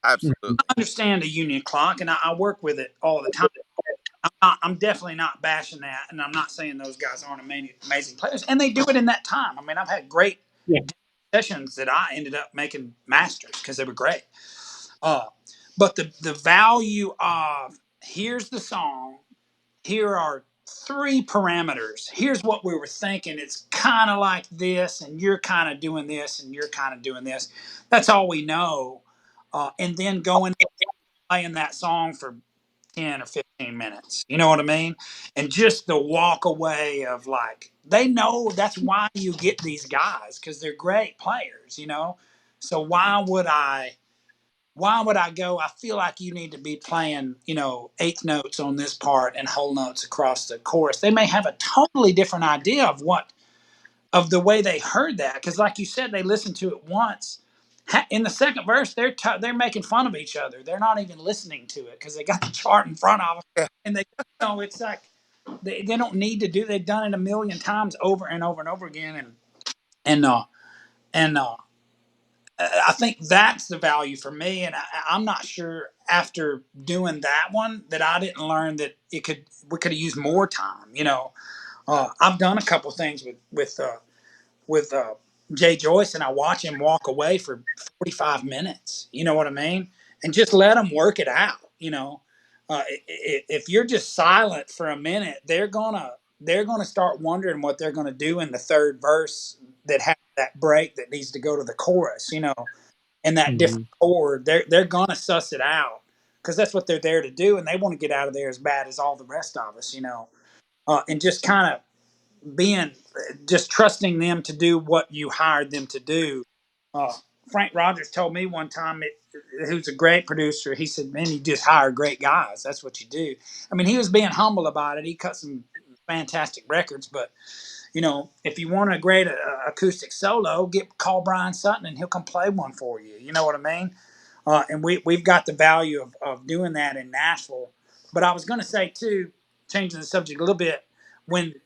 Absolutely. I understand a union clock, and I work with it all the time. I'm definitely not bashing that, and I'm not saying those guys aren't amazing players, and they do it in that time. I mean, I've had great sessions that I ended up making masters because they were great. But the value of, here's the song, here are 3 parameters. Here's what we were thinking. It's kind of like this, and you're kind of doing this, and you're kind of doing this. That's all we know. And then going playing that song for 10 or 15 minutes. You know what I mean? And just the walk away of, like, they know that's why you get these guys, because they're great players, So why would I go? I feel like you need to be playing, eighth notes on this part and whole notes across the chorus. They may have a totally different idea of the way they heard that, because, like you said, they listened to it once. In the second verse, they're making fun of each other. They're not even listening to it because they got the chart in front of them, and it's like they don't need to do. They've done it a million times over and over and over again, and I think that's the value for me. And I'm not sure after doing that one that I didn't learn that we could have used more time. I've done a couple things with Jay Joyce, and I watch him walk away for 45 minutes. You know what I mean? And just let them work it out. If you're just silent for a minute, they're gonna start wondering what they're gonna do in the third verse that has that break that needs to go to the chorus. And that different chord. They're gonna suss it out because that's what they're there to do, and they want to get out of there as bad as all the rest of us. And just kind of just trusting them to do what you hired them to do. Frank Rogers told me one time, who's a great producer, he said, man, you just hire great guys. That's what you do. I mean, he was being humble about it. He cut some fantastic records. But if you want a great acoustic solo, call Brian Sutton and he'll come play one for you. You know what I mean? And we've got the value of doing that in Nashville. But I was going to say too, changing the subject a little bit,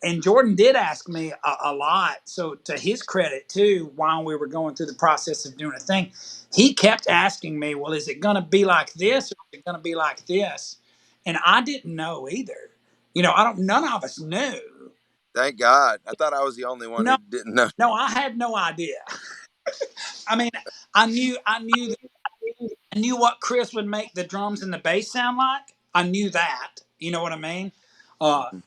and Jordan did ask me a lot. So to his credit too, while we were going through the process of doing a thing, he kept asking me, "Well, is it going to be like this or is it going to be like this?" And I didn't know either. I don't. None of us knew. Thank God. I thought I was the only one No, who didn't know. no, I had no idea. I mean, I knew what Chris would make the drums and the bass sound like. I knew that. You know what I mean?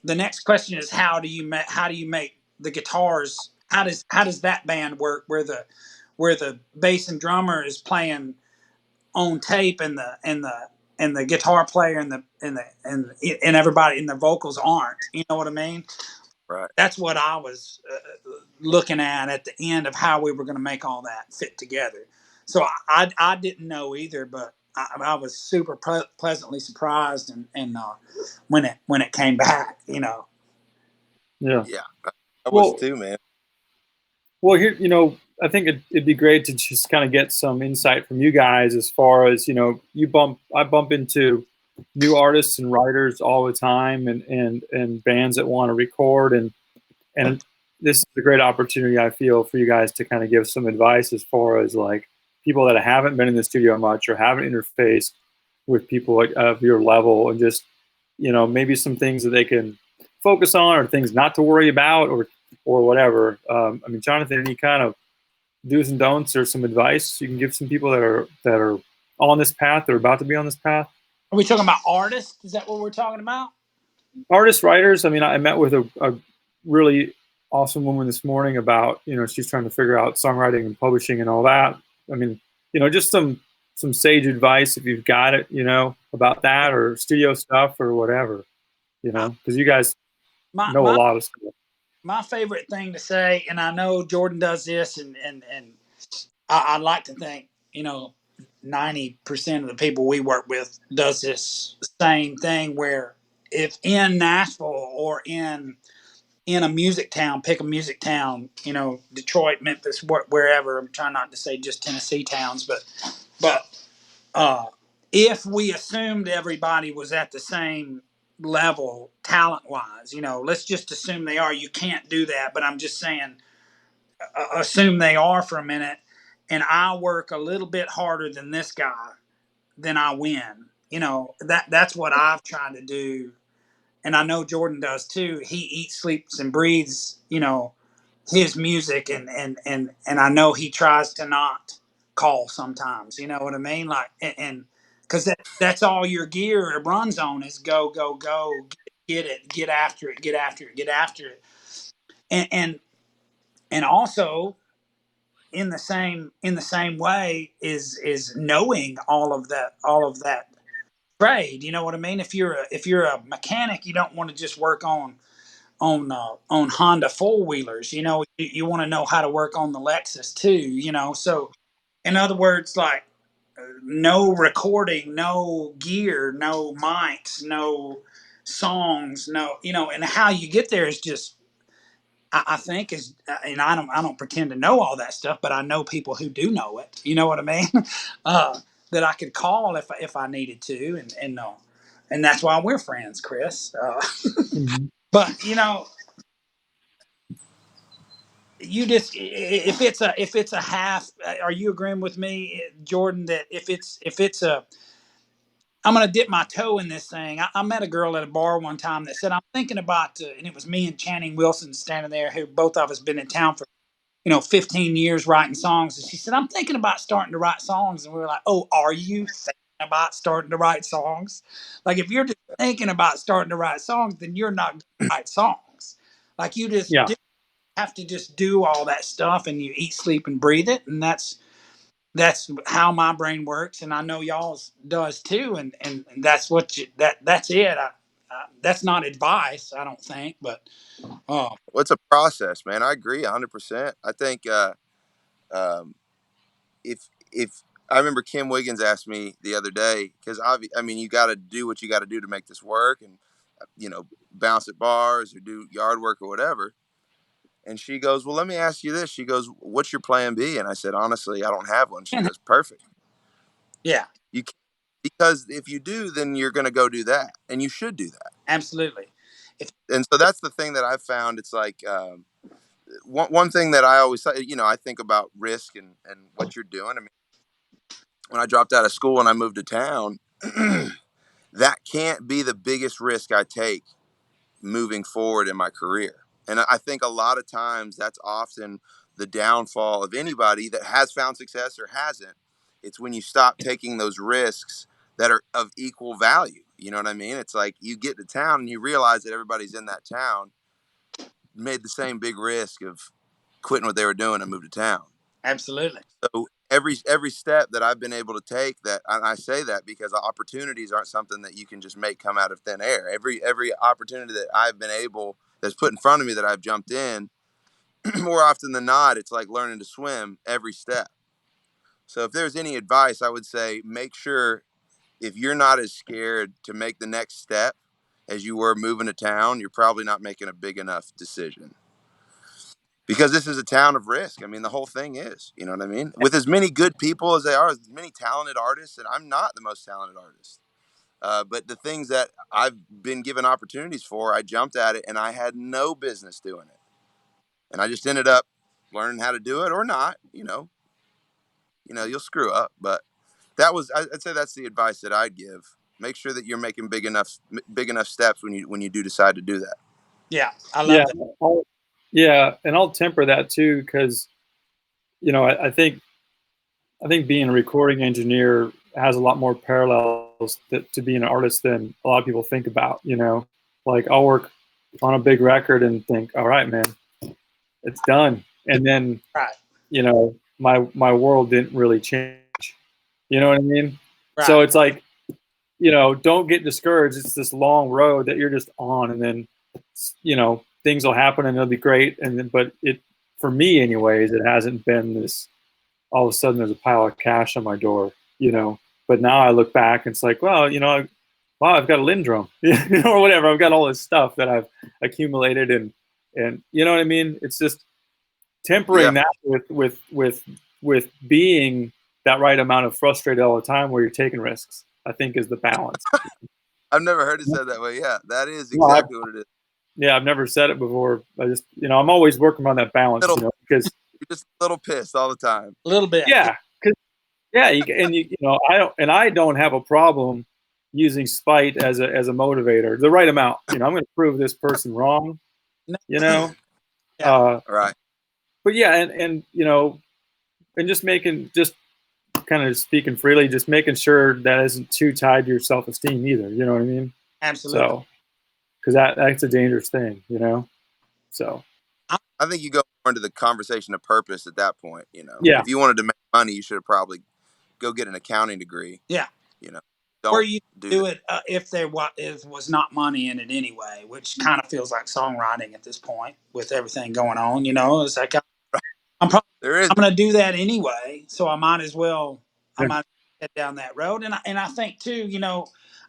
The next question is how do you make the guitars? How does that band work where the bass and drummer is playing on tape and the guitar player and everybody and the vocals aren't. You know what I mean? Right. That's what I was looking at the end of how we were going to make all that fit together. So I didn't know either, but I was super pleasantly surprised and when it came back. Yeah. Yeah. I was Well, too, man. Well, here, I think it'd be great to just kind of get some insight from you guys as far as, I bump into new artists and writers all the time and bands that want to record and this is a great opportunity I feel for you guys to kind of give some advice as far as like people that haven't been in the studio much or haven't interfaced with people of your level and just, maybe some things that they can focus on or things not to worry about or whatever. I mean, Jonathan, any kind of do's and don'ts or some advice you can give some people that are on this path or about to be on this path? Are we talking about artists? Is that what we're talking about? Artists, writers. I mean, I met with a really awesome woman this morning about she's trying to figure out songwriting and publishing and all that. I mean, just some sage advice if you've got it, about that or studio stuff or whatever, because you guys My know a my lot of stuff. my favorite thing to say, and I know Jordan does this, and I'd like to think 90% of the people we work with does this same thing. Where if in Nashville or in a music town, pick a music town, Detroit, Memphis, wherever. I'm trying not to say just Tennessee towns, but uh, if we assumed everybody was at the same level talent wise, let's just assume they are. You can't do that, but I'm just saying, assume they are for a minute, and I work a little bit harder than this guy, then I win. That's what I've tried to do, and I know Jordan does too. He eats, sleeps, and breathes, his music, and I know he tries to not call sometimes. You know what I mean? Like, and because that's all your gear runs on is go go go, get it, get after it, get after it, get after it, and also in the same way is knowing all of that trade. You know what I mean? If you're a mechanic, you don't want to just work on Honda four wheelers. You want to know how to work on the Lexus too. So in other words, like no recording, no gear, no mics, no songs, no. And how you get there is just I think is, and I don't pretend to know all that stuff, but I know people who do know it. You know what I mean? That I could call if I needed to, and that's why we're friends, Chris. Mhm. But you just if it's a half. Are you agreeing with me, Jordan, that if it's a I'm gonna dip my toe in this thing. I met a girl at a bar one time that said I'm thinking about, and it was me and Channing Wilson standing there, who both of us been in town for 15 years writing songs. And she said, I'm thinking about starting to write songs. And we were like, oh, are you thinking about starting to write songs? Like, if you're just thinking about starting to write songs, then you're not going to write songs. Like, you just Yeah. have to just do all that stuff and you eat, sleep, and breathe it. And that's how my brain works. And I know y'all's does too. And that's that's it. That's not advice, I don't think, but uh, Well, it's a process, man. I agree 100%. I think um, if I remember Kim Wiggins asked me the other day because I mean you got to do what you got to do to make this work, and bounce at bars or do yard work or whatever. And she goes, well, let me ask you this. She goes, what's your plan B? And I said, honestly, I don't have one. She goes, perfect. Yeah, You can't, because if you do, then you're going to go do that, and you should do that. absolutely. And so that's the thing that I've found. It's like one thing that I always, I think about risk and what you're doing. I mean, when I dropped out of school and I moved to town, that can't be the biggest risk I take moving forward in my career. And I think a lot of times that's often the downfall of anybody that has found success or hasn't. It's when you stop taking those risks that are of equal value. You know what I mean? It's like you get to town and you realize that everybody's in that town made the same big risk of quitting what they were doing and moved to town. Absolutely. So every step that I've been able to take, that I say that because opportunities aren't something that you can just make come out of thin air. Every opportunity that I've been able, that's put in front of me, that I've jumped in, more often than not, it's like learning to swim every step. So if there's any advice, I would say make sure, if you're not as scared to make the next step as you were moving to town, you're probably not making a big enough decision. Because this is a town of risk. I mean, the whole thing is, you know what I mean? With as many good people as they are, as many talented artists, and I'm not the most talented artist. But the things that I've been given opportunities for, I jumped at it and I had no business doing it. And I just ended up learning how to do it or not, you'll screw up. But I'd say that's the advice that I'd give. Make sure that you're making big enough steps when you do decide to do that. Yeah, I love Yeah, that. and I'll temper that too, because I think being a recording engineer has a lot more parallels to being an artist than a lot of people think about. Like I'll work on a big record and think, all right, man, it's done, and then Right. my world didn't really change. You know what I mean? Right. So it's like, don't get discouraged. It's this long road that you're just on, and then things will happen and it'll be great. And then, but for me, anyways, it hasn't been this. All of a sudden, there's a pile of cash on my door. But now I look back and it's like, well, wow, I've got a Lindrum, or whatever. I've got all this stuff that I've accumulated, and you know what I mean. It's just tempering that with being that right amount of frustrated all the time, where you're taking risks, I think, is the balance. I've never heard it said that way. Yeah, that is No, exactly what it is. Yeah, I've never said it before. I just, I'm always working on that balance, because you're just a little pissed all the time. A little bit. Yeah, I don't have a problem using spite as a motivator, the right amount. I'm going to prove this person wrong. Yeah. Right. But yeah, and just kind of speaking freely, just making sure that isn't too tied to your self-esteem either. You know what I mean? Absolutely. So, because that's a dangerous thing, So, I think you go more into the conversation of purpose at that point. Yeah. If you wanted to make money, you should have probably go get an accounting degree. Yeah. Don't or you do it if there was not money in it anyway, which kind of feels like songwriting at this point with everything going on. It's like I'm going to do that anyway, so I might as well head down that road. And I think too,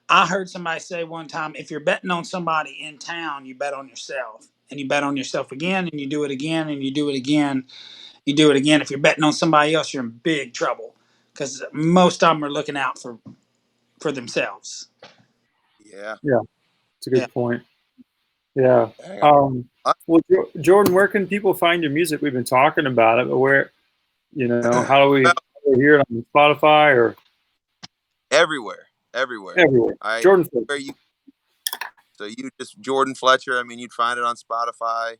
I heard somebody say one time, if you're betting on somebody in town, you bet on yourself, and you bet on yourself again, and you do it again, and you do it again, you do it again. If you're betting on somebody else, you're in big trouble, because most of them are looking out for themselves. Yeah. It's a good point. Yeah. Well, Jordan, where can people find your music? We've been talking about it, but where, how do we hear it on Spotify or everywhere? Jordan Fletcher. So you just Jordan Fletcher. I mean, you'd find it on Spotify,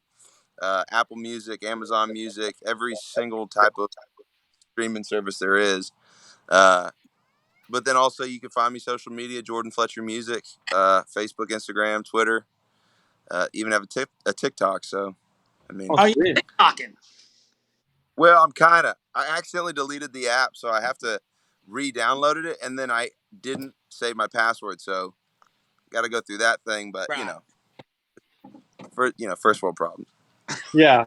Apple Music, Amazon Music, every single type of streaming service there is. But then also you can find me social media, Jordan Fletcher Music, Facebook, Instagram, Twitter, even have a TikTok. So, I mean, are you TikToking? Well, I accidentally deleted the app, so I have to re-downloaded it, and then I didn't save my password, so got to go through that thing. But first world problems. Yeah.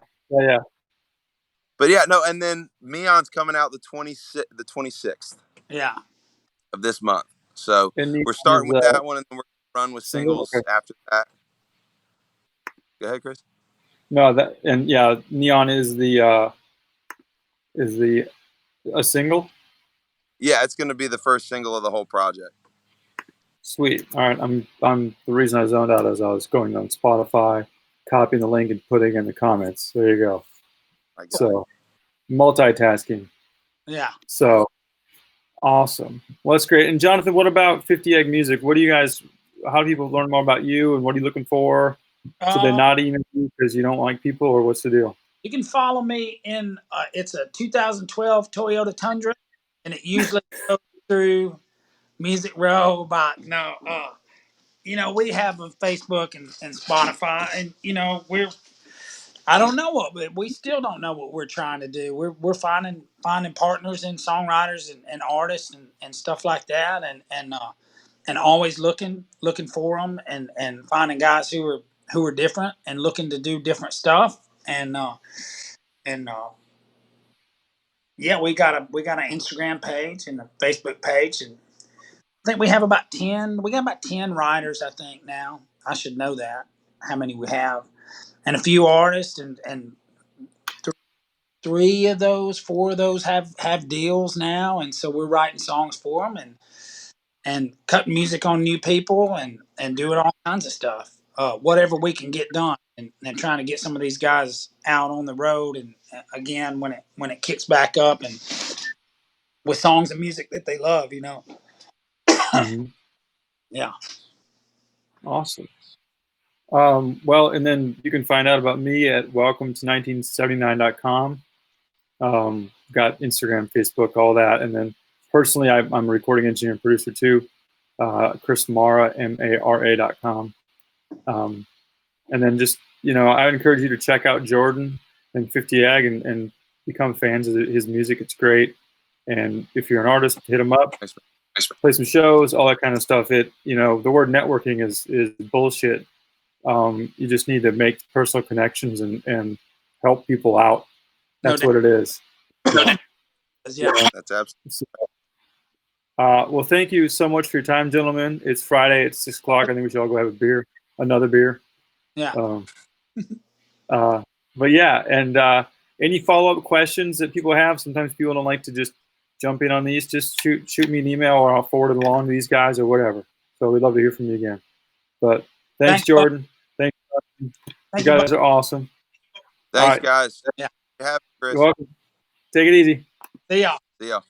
But yeah, no, and then Meon's coming out the 26th. Yeah. Of this month. So we're starting with that one, and then we're run with Single? singles Okay. after that. Go ahead, Chris. No, that, and yeah, Neon is the a single. Yeah, it's going to be the first single of the whole project. Sweet. All right. I'm the reason I zoned out is I was going on Spotify, copying the link and putting it in the comments. There you go. I got it. So multitasking. Yeah. So awesome. Well, that's great. And Jonathan, what about 50 Egg Music? What do you guys? How do people learn more about you, and what are you looking for? So they're not email you because you don't like people, or what's the deal? You can follow me in. It's a 2012 Toyota Tundra, and it usually goes through Music Row. But no, we have a Facebook and Spotify, and I don't know we still don't know what we're trying to do. We're finding partners and songwriters and artists and stuff like that, and always looking for them and finding guys who are different and looking to do different stuff and yeah, we got an Instagram page and a Facebook page, and I think we have about 10. We got about 10 writers, I think now. I should know that how many we have, and a few artists, and three of those, four of those have deals now, and so we're writing songs for them and cutting music on new people and doing all kinds of stuff. Whatever we can get done, and trying to get some of these guys out on the road, and again when it kicks back up, and with songs and music that they love, Mm-hmm. Yeah. Awesome. Well, and then you can find out about me at welcome to1979.com. Got Instagram, Facebook, all that. And then personally, I'm a recording engineer and producer too. Chris Mara, MARA.com. And then just, I would encourage you to check out Jordan and 50 Ag and become fans of his music. It's great. And if you're an artist, hit him up, play some shows, all that kind of stuff. The word networking is bullshit. You just need to make personal connections and help people out. That's what it is. Yeah. That's absolutely. Well, thank you so much for your time, gentlemen. It's Friday. It's 6 o'clock. I think we should all go have a beer, another beer. Yeah. But yeah, and any follow-up questions that people have, sometimes people don't like to just jump in on these. Just shoot me an email, or I'll forward it along to these guys or whatever. So we'd love to hear from you again. But thanks, Jordan. Thanks. You guys are awesome. Thanks, right, guys. Yeah. Happy, Chris. You're welcome. Take it easy. See ya. See ya.